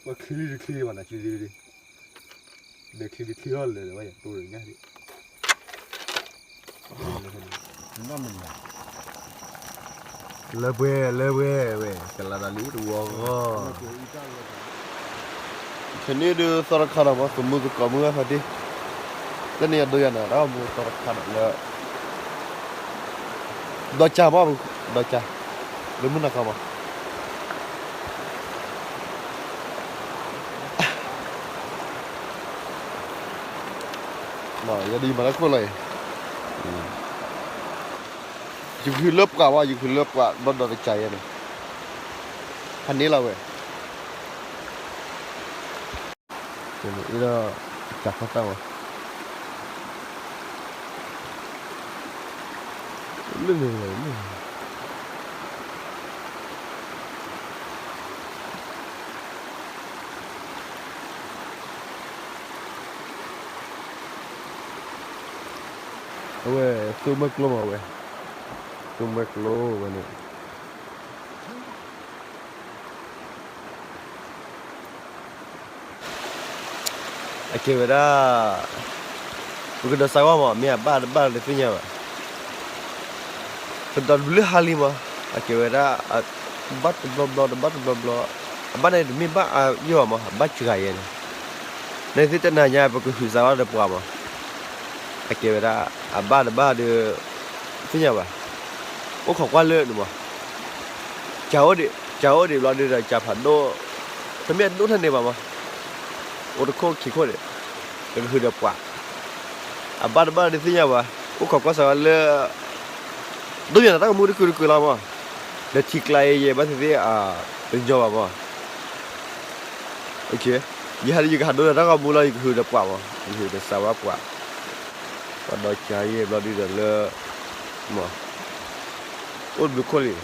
ว่าขี้วันน่ะขี้ดิเด็กขี้ร้อนเลยว่าอย่างตัวอย่างเงี้ยดินั่นมันเลเว้กันละดาลีดูว่าทีนี้ดูสารคดีมาสมมุติกมือพอดีแล้วเนี่ยดูอย่างนั้นเราบุสารคดีแล้วดอจ่าบ้าดอจ่าหรือมุนักมามาอย่าดีมาแล้วคนเลยอยู่คือเลิบกว่าว่าอยู่คือเลิบกว่าบนดอใจเนี่ยพันนี้เราเว้ยเดี๋ยวนี้เราจับเขาตั้งวะเรื่องอะไรเนี่ยเว้ยซูมกลัวเว้ยซูมกลัววันนี้โอเคเวลาbukan dah sawah mah, mia bar le punya mah. Sedang beli hali mah, okey weda bat bla. Abang ni mi ba yo mah, bat cerai ni. Nanti kita nanya apa ke sawah ada apa mah. Okey weda abang de punya mah. Oh kau kuala tu mah. Jauh di belah dia dah pado. Tapi ada tu ni mah. Oh kau kiko de. Dia sudah apa. Abang di sini apa? Oh kau soal tu yang tak kamu dikur lama. Dah ciklai je, bas itu penjawab apa? Okey. Di hari juga ada tak kamu lagi sudah apa? Sudah sawa apa? Pada cahaya beladi dah mah. Oh berkoli.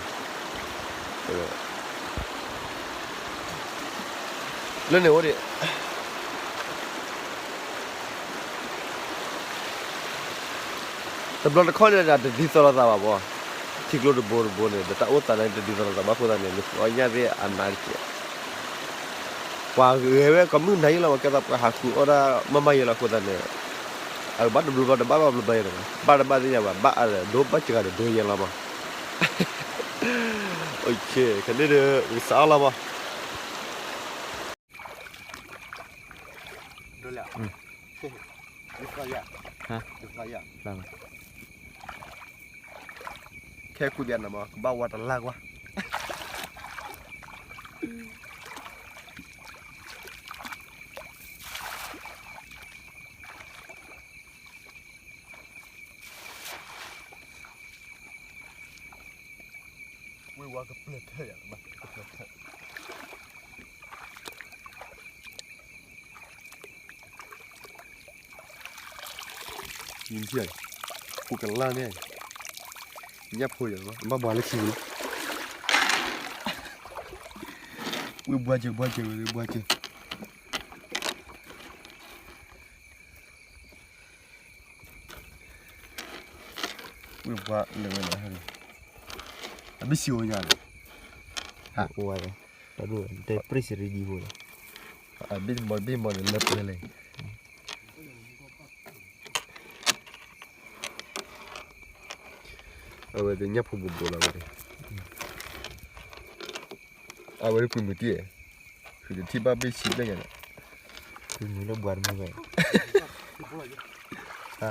Lain ni Sebelum kau ni ada di sana sama apa? Cikgu tu bor ni, dah tahu tanah itu di sana sama aku tanya ni. Soalnya dia anak dia. Wah, kamu naik lah kita haku orang mama ialah aku tanya. Bad belum bayar. Bad ni apa? Bad ada, dua baca ada, dua yang lama. Okey, kan dia salah mah. Dulu ya. Dikaya. Hah? Dikaya. Bang. แค่คุยกันนะมั้งบ้าวัดลากวะวิวากับเปลือกเท่อย่างมั้งยิ้มเที่ยงคุยกันล่าเนี่ยยับพูดอย่างว่าบ้าเลยคิววิบัวเจวิบัวเรื่องอะไรฮะนี่ไม่ชิวอย่างฮะว่าเลยแต่ดูแต่ปริศรีดีหัวบินบอลเลิศเลยเอาไว้เดี๋ยวยับพูดบุบๆแล้วเลยเอาไว้คุยมือที่คือที่บ้านไม่ชิดได้ไงเนี่ยคือมือเราบวชมือไงฮะ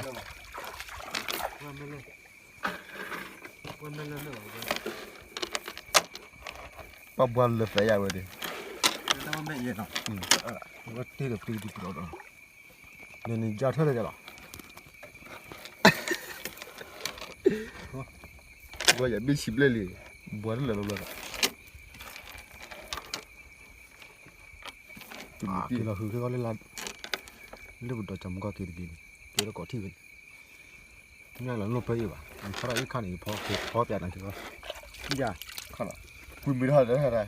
ป้าบวชเลยไปยังไงดิแต่ว่าไม่เย็นหรอกว่าตีเดือดตีเราเนาะเนี่ยจ่าเท่าไรกันหรอว่าอย่าไม่ชิบเลยบวชเลยเราเลยที่เราคือเขาเล่นร้านเรื่องบุตรจำก็ตีดีตีแล้วก็ที่เป็นนี่เราลบไปอีกว่ะเพราะอีกขั้นอีกพอเปลี่ยนอะไรถึงว่าอย่าขั้นละคุณไม่ได้อะไร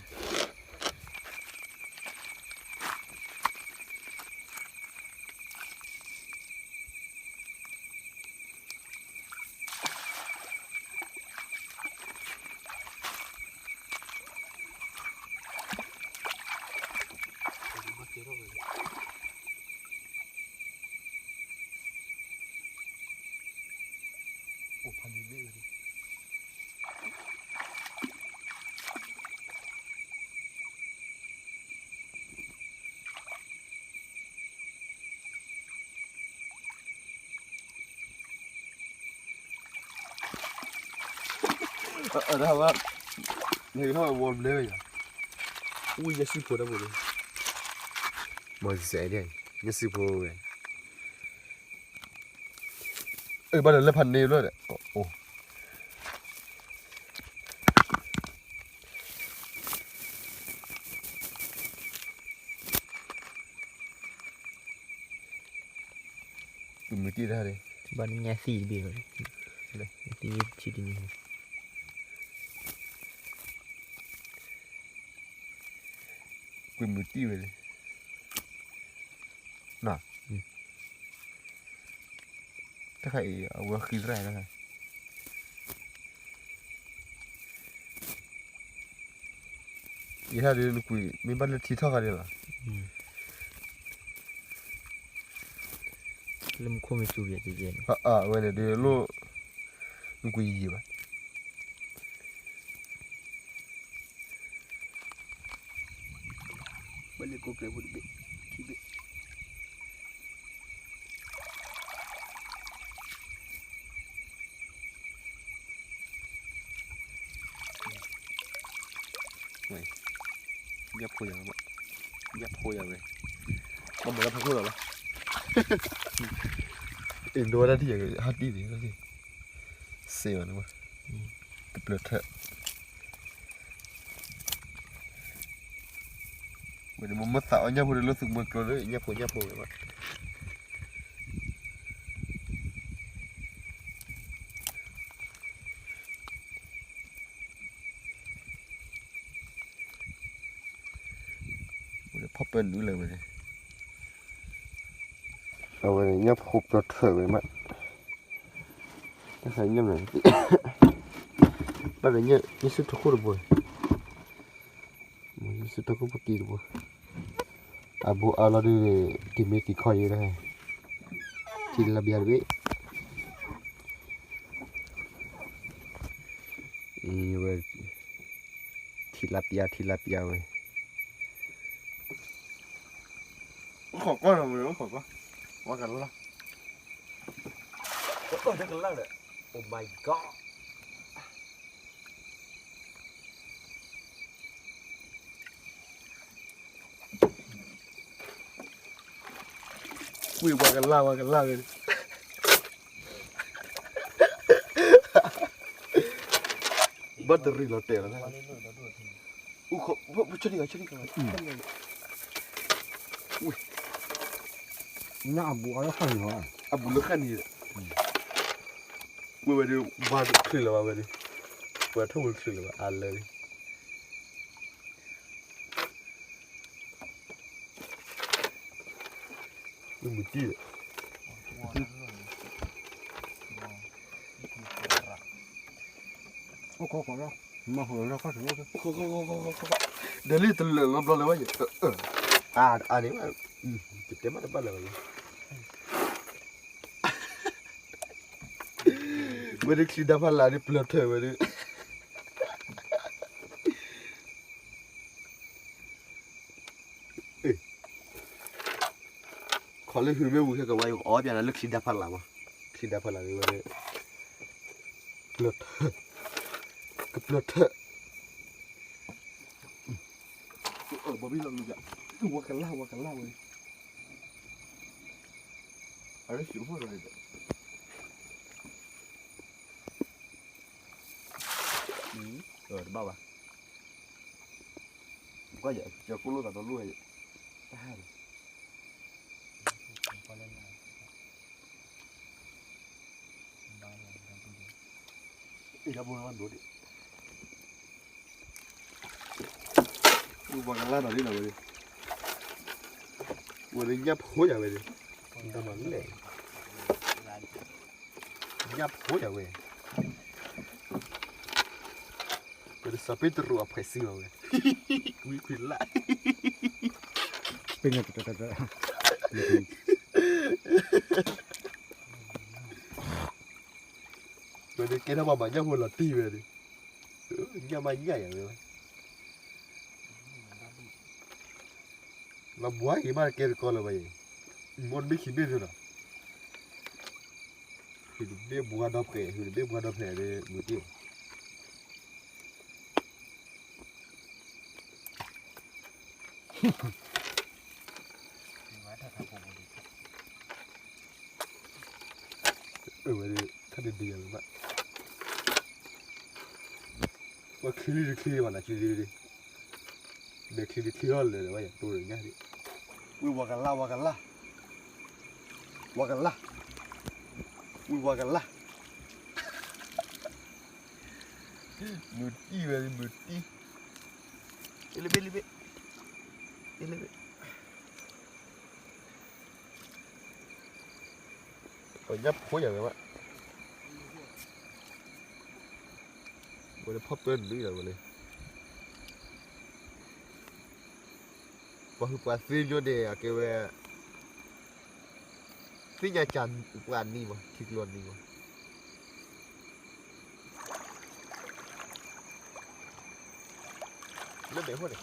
đó là người thôi buồn lên ui nhà sư phụ đâu rồi mà dễ đi nhà sư phụ này bắt đầu lên phần này luôn đấy ồ tụi mình đi ra đây ban nhà xì bì rồi đây tí chỉ đi quên một tí về đây nàoถ้าใครเอาไว้คืนแรกแล้วไงอีท่าเดินคุยมีบ้านเลขที่เท่ากันเลยเหรอ lâm khô mì chua vậy gì vậy là đưa lô quỳ gì vậy bên đây cô kêu một bị khi bị này nhấp khôi à bạn nhấp khôi à vậy không muốn làm khôi rồi em đua ra thì hát đi thì nó gì xèo nữa mà tập lượt thợ mình muốn mất sạo nhá vừa lúc sụp mực rồi đấy nhá phổi các bạn mình pop bên nữaเลยvậyเอาไว้เนี่ยพบรถเถอะไว้มั้ยถ้าใครเนี่ยมันบ้านเนี่ยนี่สุดทุกคนบ่มันสุดทุกคนปกติบ่อาบุอาลาดีที่มีกี่คอยนะที่ระเบียบไว้เว้ยที่ลาเปียเว้ยขอก้อนหน่อยขอก้อนว่ากันละโอ้ยได้กันแล้วเลย Oh my god คุยว่ากันล่าเลยบัตรรีโหลดเตอร์นะอู้ขอช่วยดีกันอุ้ยน่าบัวแล้วข้างหัวabu lu kan ni we do ba trailer ba we we to trailer ba alle ni mu tiโอ้โหแล้วมาหัวแล้วก็ถึงแล้วเดี๋ยวนี้ตะเลิงลบเลยว่าอันนี้ว่าจิตเต็มมาเลยไม่ได้คิดดับพลังนี่เปลือกเธอไม่ได้ขอเลือกคือไม่รู้แค่กับว่าอ๋ออย่างนั้นเลือกคิดดับพลังวะคิดดับพลังนี่ว่าเนี่ยเปลือกเธอกับเปลือกเธอบอบบี้ลองดูจ้ะว่ากันล่าเลยอะไรสิวอะไรเนี่ยbao à có vậy cho cô luôn là nó luôn vậy đi ra buôn ăn đồ đi buôn ăn lá nào đi nào đi buôn đi nhấp hối à vậy đi tao nói này nhấp hối à vậy Pada sampai terus apa sih mau? Wih lah. Pengen kata. Pada kena mamanya bola ti pada. Nyamannya ya memang. Lambuai gimana kira kalau bayi? Mon bi kibe tu lah. Hidup dia bukan apa? Hidup dia bukan apa? Dia mesti. วันถ้าดีๆเลยมั้ยว่าคีมันนะคีเด็กคีอ่อนเลยว่าอย่างตัวอย่างเงี้ยดิวิวากันล่วิวากันล่วิวากันล่มุดตี้เลยมุดตี้เอลิเบเอายับหัวอย่างไรวะวันนี้พ่อเป็นด้วยวันนี้พอคือปลาซีนโยเดะเกี่ยวกับซีนยาจันปลานี่มั้งคิดล้วนนี่มั้งเล่นเดี๋ยวหัวเดี๋ยว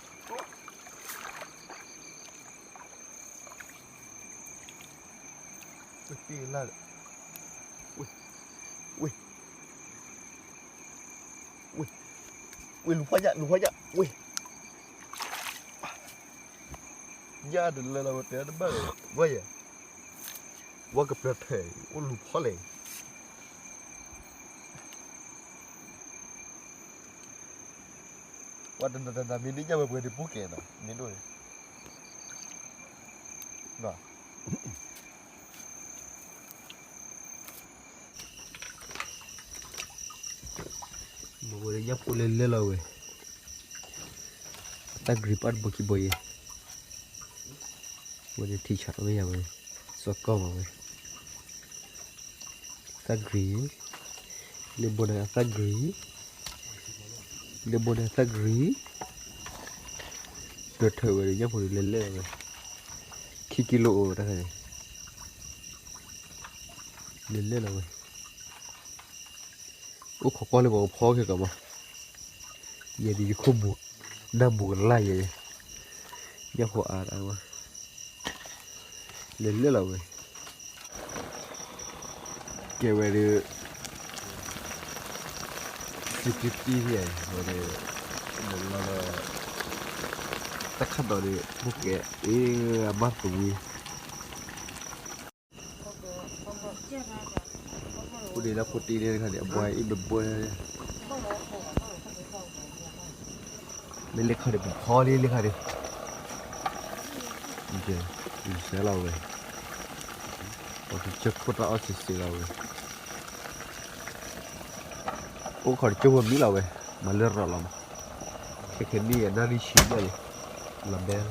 ตีล่าอุ้ยลุงพ่อจะอุ้ยยาดึงเลยเราเตะได้บ้างว่าอย่างว่ากับประเทศอุ้ยลุงพ่อเลยว่าแต่มีนี่จะมาเปิดที่ภูเก็ตนะมีด้วยน่ะมาเปิดยับกูเล่นเลย tak gripar baki boy wani t-shirt me ya boy sokko boy sagri le bona sagri de thwe ya boy le boy kilo ta kai le la boy o khokko le bo pho ke ka ma ye di khobu nam buồn lại vậy nhau họ ăn mà lên lưỡi rồi kêu về đi chụp gì vậy rồi đi mình là tất cả đó đi bút kẹ ý bắt tụi cô đi là cô đi đây là để bơi ít bơi lên khai được khó đi lên khai đi ok mình sẽ lâu rồi có cái chất cốt rõ sẽ lâu rồi ô khỏi chung một miếng lâu rồi mà lên rõ lắm cái đi nó đi chín rồi làm đen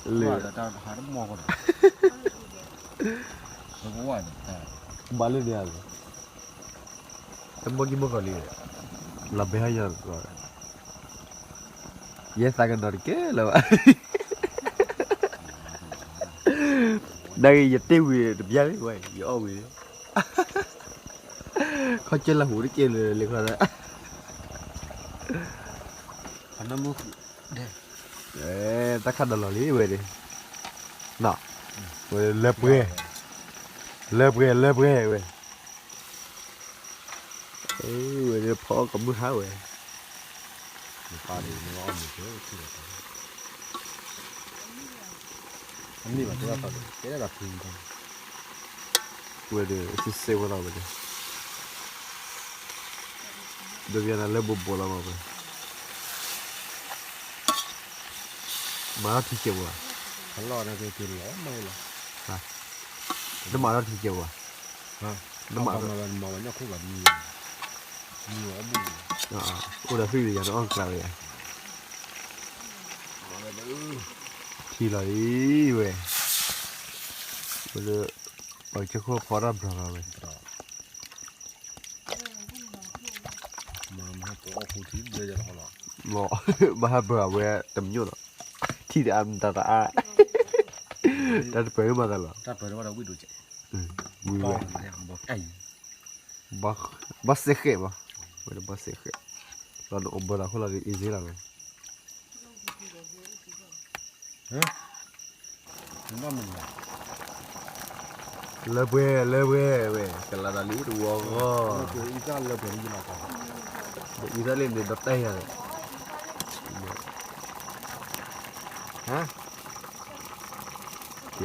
lừa tao hái nó mò còn nó có ngoài ba lên đi à em bao nhiêu còn đi làm bé hay giờ rồi yes akan dari ke lah đây giờ tiêu về được giá đấy vậy giờ về khó chơi là hủ đấy chơi liền rồi đấy anh nó mua để ta khăn đòn lý về đi nọ về lép ghê về ấy về phó cầm bút háo về pha đi nó ngon như thế anh đi mà tôi phải cái đó là phun thôi về đi chỉ xe vào đâu về đi được giờ là lấy bột bò làm gì mà thì chịu à hắn lo ra cái tiền lỗ mày là hả nó mà thì chịu à hả nó mà nó không phải nhiều lắm ô đã phi giờ nó ăn cào vậy thì lấy về bây giờ ở chỗ khu phó đam rồi mà tổ phụ thím bây giờ họ lo ba bữa về tầm nhiêu rồi thì để ăn ta ta phải mà ta là ta phải nó đâu biết được chạy vui về vẻ cày bắt xe khệ mà bây giờ bắt xe khệ là nó ôm bờ là không là easy là rồi nó mình lơ bê cái là đại lý đồ ngon cái ý ra là cái gì nào cả để ý ra lên để đập tay à ฮะ โอเค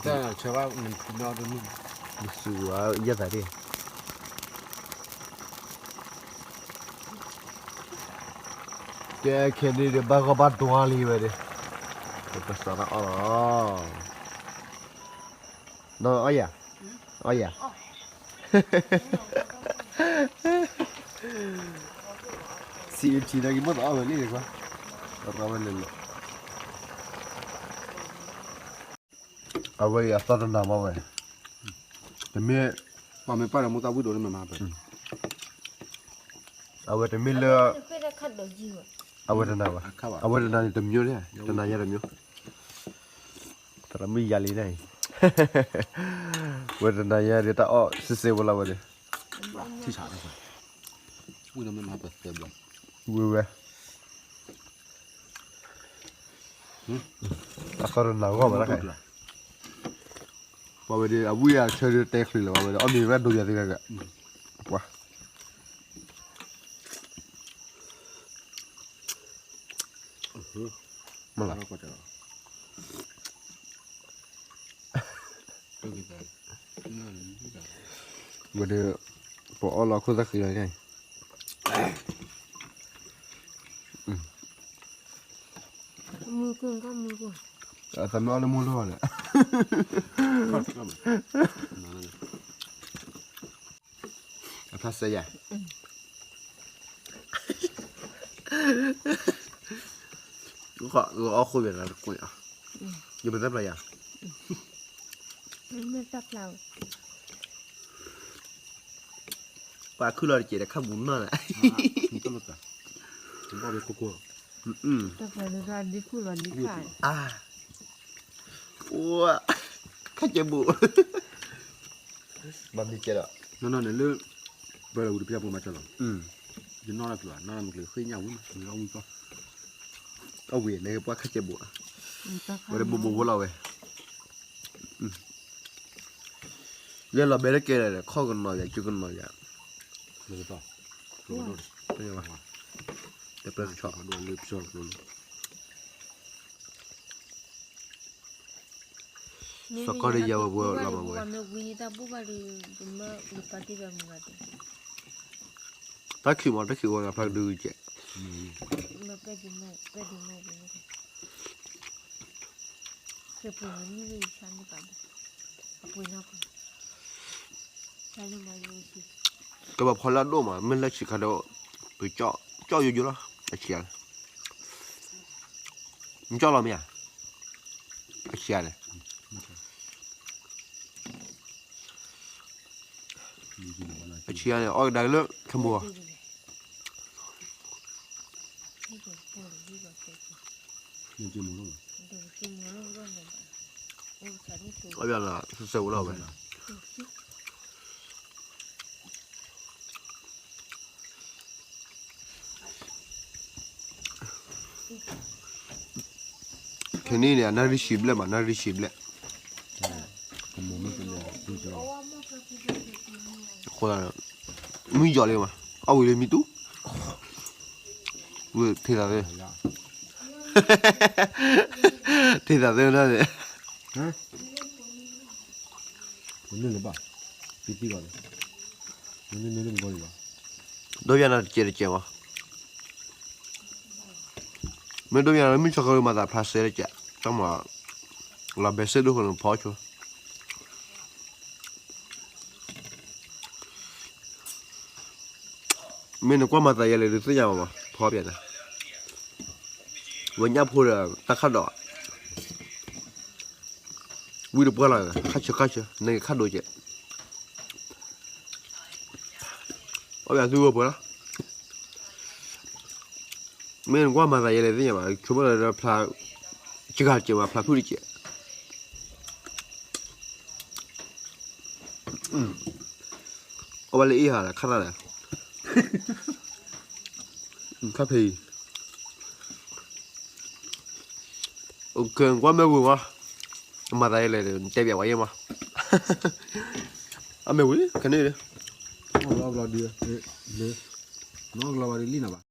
แต่เชื่อว่ามันนอนตรงนี้ มีสูเยอะแต่ดิแกแค่นี้เดี๋ยวบ้าก็บ้าตัวลีไปดิก็สอนอ๋อน้องอ้อยอ้อยCMT 那个没得了，你这个，我们来了。啊喂，要打针打嘛喂？这面，ว่าไม่ป้าเรามุตาบุโดนมันมาไป 啊喂，这面了，啊喂，这哪个？ ข้าว 啊喂，这哪里这苗嘞？这哪样的苗？这没压力呢。喂，这哪样的？他哦，是不啦喂的？ ที่ฉาดนะครับบุโดนมันมาเปิดเต็มเลย 喂，啊，可能哪个嘛？那个。ว่าไปดิอาวุธเชื่อเตะคลีเลยว่าไปดิอ้อมีแว่นดูอย่างนี้กันว้ามาละ ก็จะก็คือแบบนั่นนี่แบบ ว่าเดี๋ยวพอเราคุยสักทีไงมือกุ้งก็มือกุ้ง แต่ไม่เอาเลยมูลเลย ก็แบบนั่นเลย ภาษาใหญ่กูขอกูเอาคุยแบบนั้นคุยอ่ะยังเป็นอะไรอ่ะ ไม่ตับเรา ปลาคือเราเจอแต่ข้าวบุญนั่นแหละ นี่ก็รู้จักผมก็ไปกู้ ตับเราเราดิคู่เราดิขาด โอ้ข้าจะบุมันมีเจอ นั่นเนี่ยเรื่องเวลาอุดมยาปูมาจะหรอยืนนอนแล้วกลัวนอนมันเลยขึ้นยาววิ่งหรือเอาวิ่งก็ เอาเวียนเลยว่าข้าจะบุ ตับ วันนี้บุเราเว้ยเรื่องเราไม่ได้เกลียดเลยข้อกันหน่อยอยากจุกันหน่อยอยาก เลยต่อตัวโดน เป็นยังไงแต่เป็นชอบ โดนเลยชอบโดน สกอร์ยาวบัวเราบัวไม่วิ่งตาบัวบารีบุ้มลูกปฏิบัติมึงกัน ตาขี้มันกับพลังดูเจ๊ ไม่เป็นดิโม่เป็นเก็บปุ๋ยนี่เลยฉันนี่กันปุ๋ยนักฉันเลยมาดูสิ ก็แบบพอละโดมามันละชิคาโดไปเจาะอยู่แล้วไอ้เชียนมึงเจาะเราไหมอ่ะไอ้เชียนเลยไอ้เชียนเนี่ยออกได้เลยขโมยนี่จริงมั้ง เอาอย่างละเสียวเราไปทีนี้เนี่ยนาฬิชิบเลยมานาฬิชิบเลย ผมมองไม่เป็นเลยดูจอ คนละมึงจ่อเลยมาเอาเลยมีตู้เว้ยเท่าเลย ยา เท่าเลยนั่นเลย ฮะคนนึงหรือเปล่าปีก่อนนี่ก่อนดีกว่า どうやらเจริญเจ้าวะไม่ดูอย่างนั้นไม่ชอบเขามาแต่พาเสด็จเจ้าต้องมาเราเบสดูคนพอชัวไม่นึกว่ามาแต่ยังเลยหรือสักอย่างวะพอเปลี่ยนนะวันนี้พูดตะขัดดอกวิ่งดูเพื่ออะไรข้าเชื่อในขัดดูเจ้าเอาอย่างดูเพื่อนะไม่นึกว่ามาแต่ยังเลยสักอย่างวะชั่วโมงละพลาจิกาเจ้ามาพลาพูดเจ้าเอาไปเลยอีห่าละขัดอะไรขัดพีโอเคว่าไม่รู้วะมาได้เลยเจ็บอย่างไรมั้งอ่ะไม่รู้แค่นี้เลย เราดีเลยน้องเราดีลีน่ะป่ะ